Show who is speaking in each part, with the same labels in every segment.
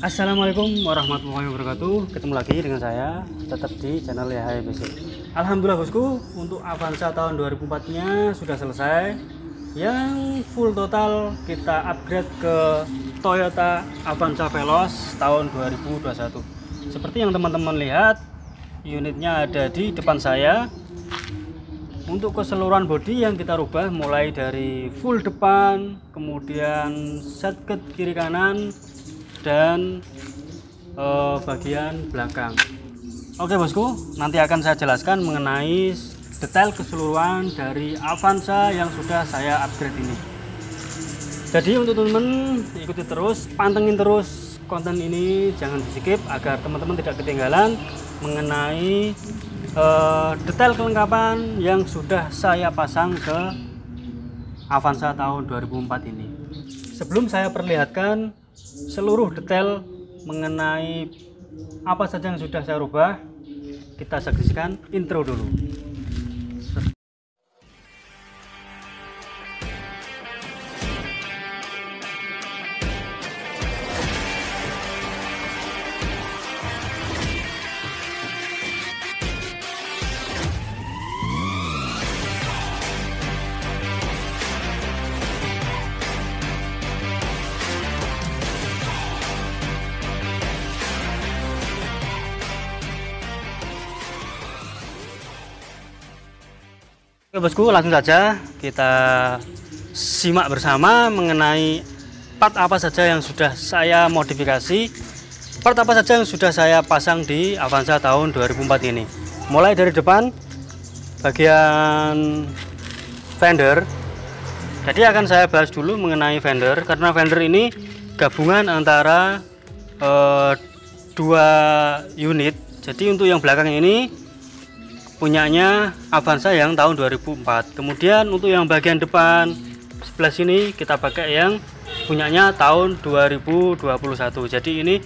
Speaker 1: Assalamualaikum warahmatullahi wabarakatuh. Ketemu lagi dengan saya tetap di channel Yahya BC. Alhamdulillah bosku, untuk Avanza tahun 2004 nya sudah selesai. Yang full total kita upgrade ke Toyota Avanza Veloz tahun 2021. Seperti yang teman-teman lihat, unitnya ada di depan saya. Untuk keseluruhan bodi yang kita rubah mulai dari full depan, kemudian seatbelt kiri kanan, dan bagian belakang. Oke bosku, nanti akan saya jelaskan mengenai detail keseluruhan dari Avanza yang sudah saya upgrade ini. Jadi untuk teman-teman ikuti terus, pantengin terus konten ini, jangan di skip agar teman-teman tidak ketinggalan mengenai detail kelengkapan yang sudah saya pasang ke Avanza tahun 2004 ini. Sebelum saya perlihatkan seluruh detail mengenai apa saja yang sudah saya rubah, kita saksikan intro dulu. Oke bosku, langsung saja kita simak bersama mengenai part apa saja yang sudah saya modifikasi, part apa saja yang sudah saya pasang di Avanza tahun 2004 ini. Mulai dari depan bagian fender. Jadi akan saya bahas dulu mengenai fender, karena fender ini gabungan antara dua unit. Jadi untuk yang belakang ini punyanya Avanza yang tahun 2004. Kemudian untuk yang bagian depan sebelah sini kita pakai yang punyanya tahun 2021. Jadi ini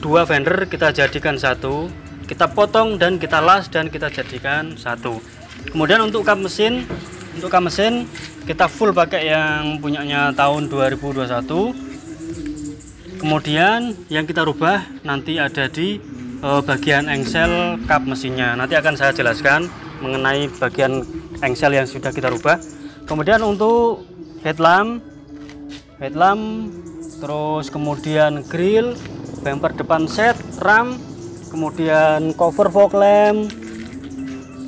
Speaker 1: dua fender kita jadikan satu, kita potong dan kita las dan kita jadikan satu. Kemudian untuk kap mesin, kita full pakai yang punyanya tahun 2021. Kemudian yang kita rubah nanti ada di bagian engsel kap mesinnya. Nanti akan saya jelaskan mengenai bagian engsel yang sudah kita rubah. Kemudian untuk headlamp, terus kemudian grill, bumper depan set, ram, kemudian cover fog lamp,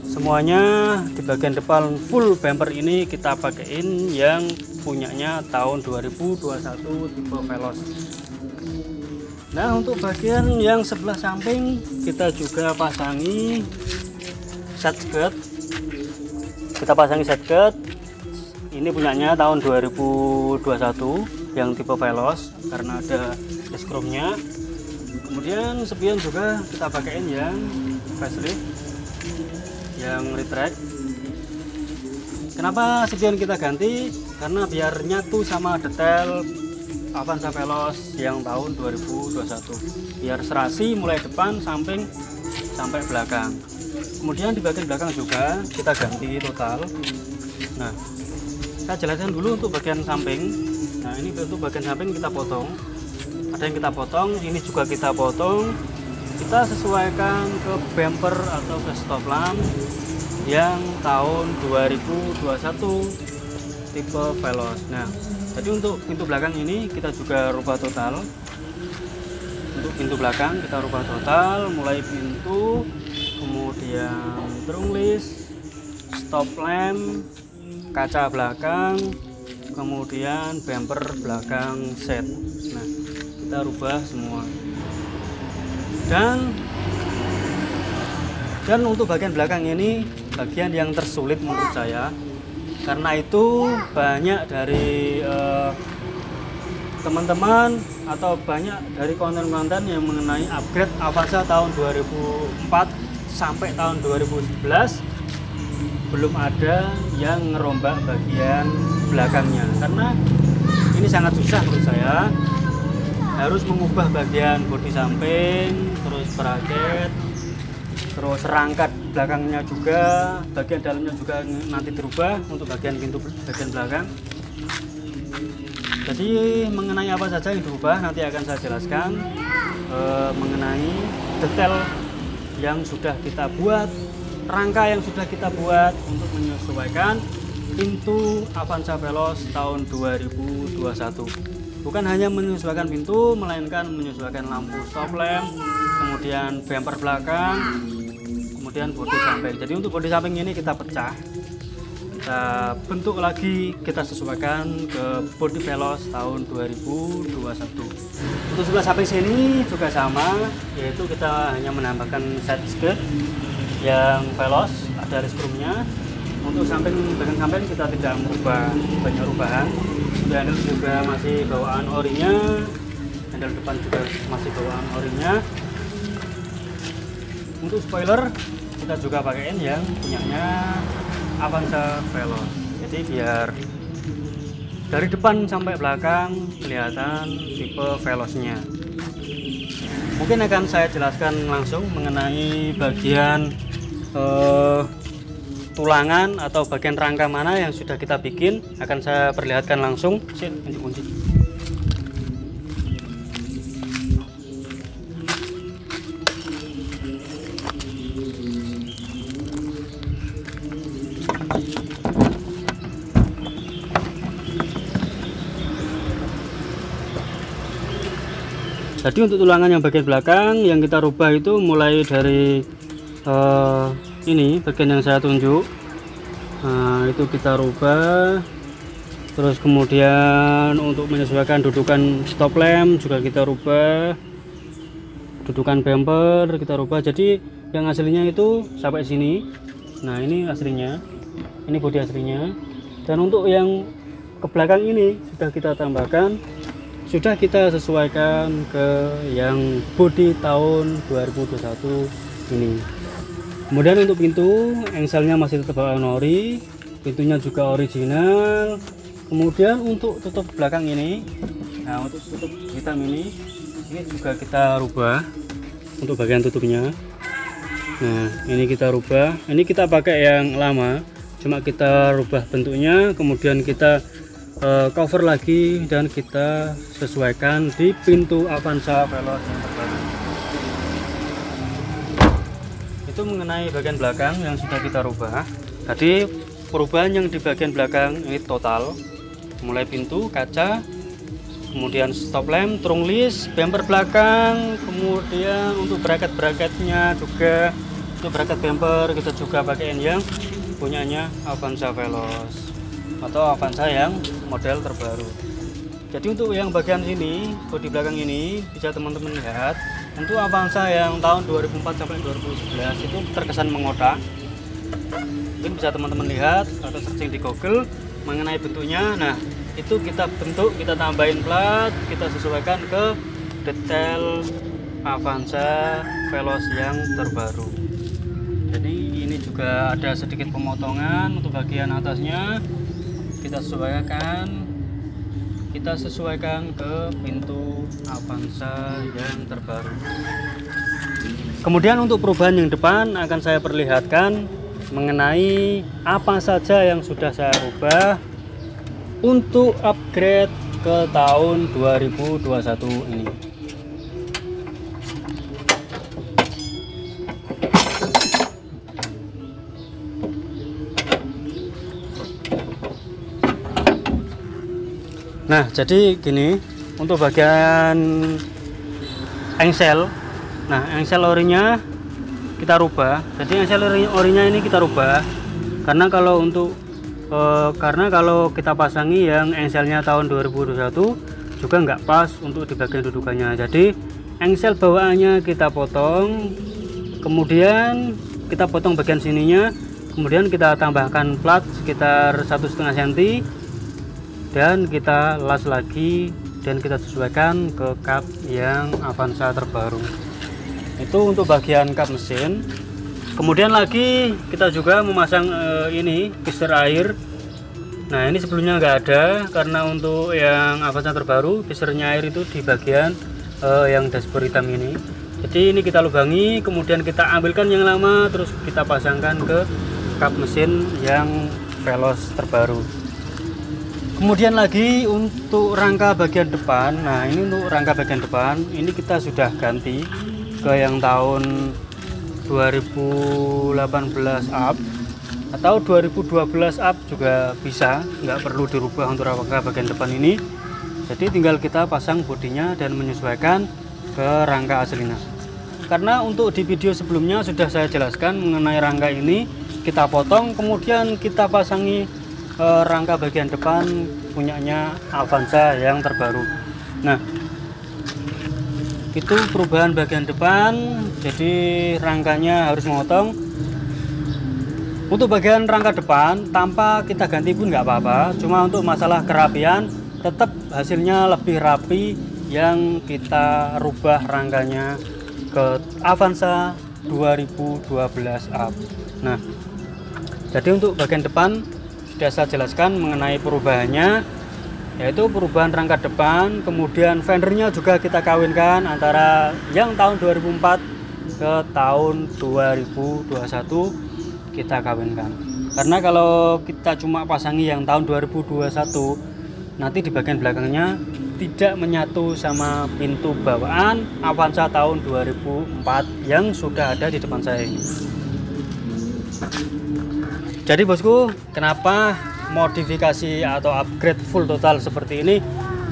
Speaker 1: semuanya di bagian depan full bumper ini kita pakaiin yang punyanya tahun 2021 tipe Veloz. Nah untuk bagian yang sebelah samping kita juga pasangi seatbelt. Kita pasangi seatbelt. Ini punyanya tahun 2021 yang tipe Veloz karena ada diskrumnya. Kemudian spion juga kita pakaiin yang facelift, yang retract. Kenapa spion kita ganti? Karena biar nyatu sama detail Avanza Veloz yang tahun 2021, biar serasi mulai depan, samping sampai belakang. Kemudian di bagian belakang juga kita ganti total. Nah, saya jelaskan dulu untuk bagian samping. Nah, ini untuk bagian samping kita potong. Ada yang kita potong, ini juga kita potong. Kita sesuaikan ke bumper atau ke stop lamp yang tahun 2021 tipe Veloz. Nah, jadi untuk pintu belakang ini kita juga rubah total. Untuk pintu belakang kita rubah total, mulai pintu, kemudian trunk list, stop lamp, kaca belakang, kemudian bumper belakang set. Nah, kita rubah semua. Dan untuk bagian belakang ini bagian yang tersulit menurut saya. Karena itu banyak dari teman-teman atau banyak dari konten-konten yang mengenai upgrade Avanza tahun 2004 sampai tahun 2011 belum ada yang ngerombak bagian belakangnya. Karena ini sangat susah menurut saya, harus mengubah bagian bodi samping, terus bracket, terus rangkat belakangnya juga, bagian dalamnya juga nanti dirubah untuk bagian pintu bagian belakang. Jadi mengenai apa saja yang diubah nanti akan saya jelaskan, mengenai detail yang sudah kita buat, rangka yang sudah kita buat untuk menyesuaikan pintu Avanza Veloz tahun 2021. Bukan hanya menyesuaikan pintu, melainkan menyesuaikan lampu stop lamp, kemudian bumper belakang, kemudian bodi samping. Jadi untuk bodi samping ini kita pecah, kita bentuk lagi, kita sesuaikan ke bodi Veloz tahun 2021. Untuk sebelah samping sini juga sama, yaitu kita hanya menambahkan side skirt yang Veloz, ada restroomnya. Untuk bagian samping kita tidak merubah banyak perubahan. Handle juga masih bawaan orinya, handle depan juga masih bawaan orinya. Untuk spoiler kita juga pakaiin yang punyanya Avanza Veloz, jadi biar dari depan sampai belakang kelihatan tipe Veloznya. Mungkin akan saya jelaskan langsung mengenai bagian tulangan atau bagian rangka mana yang sudah kita bikin, akan saya perlihatkan langsung. Kunci. Jadi untuk tulangan yang bagian belakang yang kita rubah itu mulai dari ini bagian yang saya tunjuk. Nah, itu kita rubah. Terus kemudian untuk menyesuaikan dudukan stop lamp juga kita rubah. Dudukan bumper kita rubah. Jadi yang aslinya itu sampai sini. Nah, ini aslinya. Ini bodi aslinya. Dan untuk yang ke belakang ini sudah kita tambahkan, sudah kita sesuaikan ke yang bodi tahun 2021 ini. Kemudian untuk pintu, engselnya masih tetap bawaan ori, pintunya juga original. Kemudian untuk tutup belakang ini, nah untuk tutup hitam ini juga kita rubah untuk bagian tutupnya. Nah ini kita rubah, ini kita pakai yang lama, cuma kita rubah bentuknya, kemudian kita cover lagi dan kita sesuaikan di pintu Avanza Veloz yang terbaru. Itu mengenai bagian belakang yang sudah kita rubah. Jadi perubahan yang di bagian belakang ini total, mulai pintu, kaca, kemudian stop lamp, trunk list, bumper belakang, kemudian untuk bracket-bracketnya juga, untuk bracket bumper kita juga pakaiin yang punyanya Avanza Veloz atau Avanza yang model terbaru. Jadi untuk yang bagian sini, bodi belakang ini bisa teman-teman lihat, untuk Avanza yang tahun 2004 sampai 2011 itu terkesan mengotak. Mungkin bisa teman-teman lihat atau searching di Google mengenai bentuknya. Nah itu kita bentuk, kita tambahin plat, kita sesuaikan ke detail Avanza Veloz yang terbaru. Jadi ini juga ada sedikit pemotongan untuk bagian atasnya, kita sesuaikan ke pintu Avanza yang terbaru. Kemudian untuk perubahan yang depan akan saya perlihatkan mengenai apa saja yang sudah saya rubah untuk upgrade ke tahun 2021 ini. Nah jadi gini, untuk bagian engsel, nah engsel orinya kita rubah. Jadi engsel orinya ini kita rubah karena kalau kita pasangi yang engselnya tahun 2021 juga nggak pas untuk di bagian dudukannya. Jadi engsel bawaannya kita potong, kemudian kita potong bagian sininya, kemudian kita tambahkan plat sekitar 1,5 cm dan kita las lagi dan kita sesuaikan ke kap yang Avanza terbaru. Itu untuk bagian kap mesin. Kemudian lagi kita juga memasang ini piston air. Nah ini sebelumnya nggak ada karena untuk yang Avanza terbaru pistonnya air itu di bagian yang dashboard hitam ini. Jadi ini kita lubangi, kemudian kita ambilkan yang lama, terus kita pasangkan ke kap mesin yang Veloz terbaru. Kemudian lagi untuk rangka bagian depan, nah ini untuk rangka bagian depan ini kita sudah ganti ke yang tahun 2018 up atau 2012 up juga bisa, nggak perlu dirubah untuk rangka bagian depan ini. Jadi tinggal kita pasang bodinya dan menyesuaikan ke rangka aslinya. Karena untuk di video sebelumnya sudah saya jelaskan mengenai rangka ini, kita potong kemudian kita pasangi rangka bagian depan punyanya Avanza yang terbaru. Nah, itu perubahan bagian depan, jadi rangkanya harus memotong. Untuk bagian rangka depan tanpa kita ganti pun nggak apa-apa, cuma untuk masalah kerapian tetap hasilnya lebih rapi yang kita rubah rangkanya ke Avanza 2012 up. Nah, jadi untuk bagian depan sudah saya jelaskan mengenai perubahannya, yaitu perubahan rangka depan, kemudian fendernya juga kita kawinkan antara yang tahun 2004 ke tahun 2021 kita kawinkan. Karena kalau kita cuma pasangi yang tahun 2021, nanti di bagian belakangnya tidak menyatu sama pintu bawaan Avanza tahun 2004 yang sudah ada di depan saya ini. Jadi bosku, kenapa modifikasi atau upgrade full total seperti ini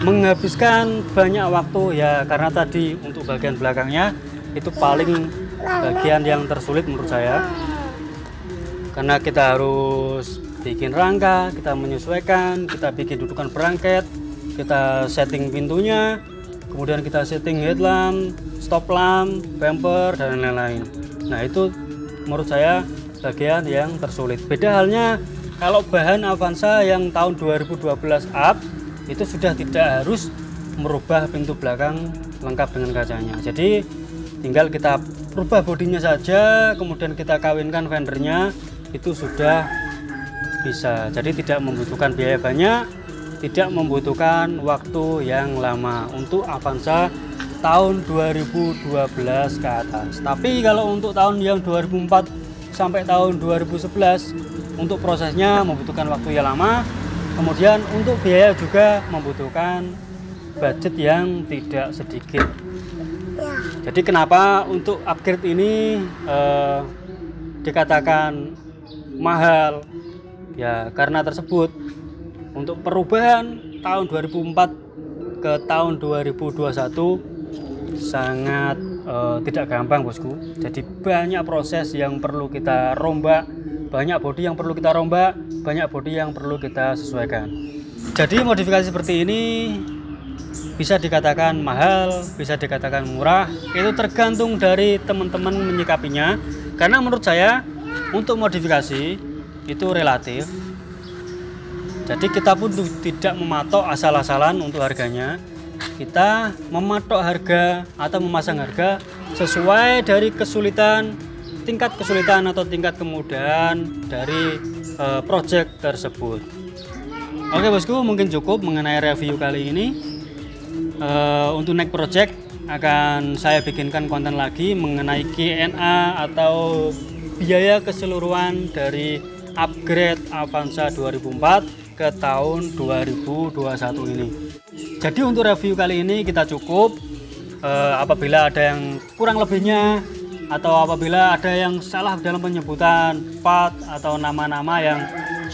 Speaker 1: menghabiskan banyak waktu? Ya karena tadi untuk bagian belakangnya itu paling bagian yang tersulit menurut saya, karena kita harus bikin rangka, kita menyesuaikan, kita bikin dudukan berangket, kita setting pintunya, kemudian kita setting headlamp, stop lamp, bumper, dan lain-lain. Nah itu menurut saya bagian yang tersulit. Beda halnya kalau bahan Avanza yang tahun 2012 up itu sudah tidak harus merubah pintu belakang lengkap dengan kacanya. Jadi tinggal kita rubah bodinya saja, kemudian kita kawinkan fendernya, itu sudah bisa. Jadi tidak membutuhkan biaya banyak, tidak membutuhkan waktu yang lama untuk Avanza tahun 2012 ke atas. Tapi kalau untuk tahun yang 2004 sampai tahun 2011 untuk prosesnya membutuhkan waktu yang lama, kemudian untuk biaya juga membutuhkan budget yang tidak sedikit. Jadi kenapa untuk upgrade ini dikatakan mahal? Ya karena tersebut untuk perubahan tahun 2004 ke tahun 2021 sangat tidak gampang bosku. Jadi banyak proses yang perlu kita rombak, banyak bodi yang perlu kita rombak, banyak bodi yang perlu kita sesuaikan. Jadi modifikasi seperti ini bisa dikatakan mahal, bisa dikatakan murah, itu tergantung dari teman-teman menyikapinya. Karena menurut saya untuk modifikasi itu relatif. Jadi kita pun tidak mematok asal-asalan untuk harganya. Kita mematok harga atau memasang harga sesuai dari kesulitan, tingkat kesulitan atau tingkat kemudahan dari project tersebut. Oke bosku, mungkin cukup mengenai review kali ini. Untuk next project akan saya bikinkan konten lagi mengenai Q&A atau biaya keseluruhan dari upgrade Avanza 2004 ke tahun 2021 ini. Jadi untuk review kali ini kita cukup. Apabila ada yang kurang lebihnya atau apabila ada yang salah dalam penyebutan part atau nama-nama yang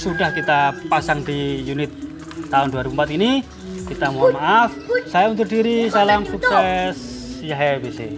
Speaker 1: sudah kita pasang di unit tahun 2004 ini, kita mohon maaf. Saya undur diri, salam sukses, Yahya BC.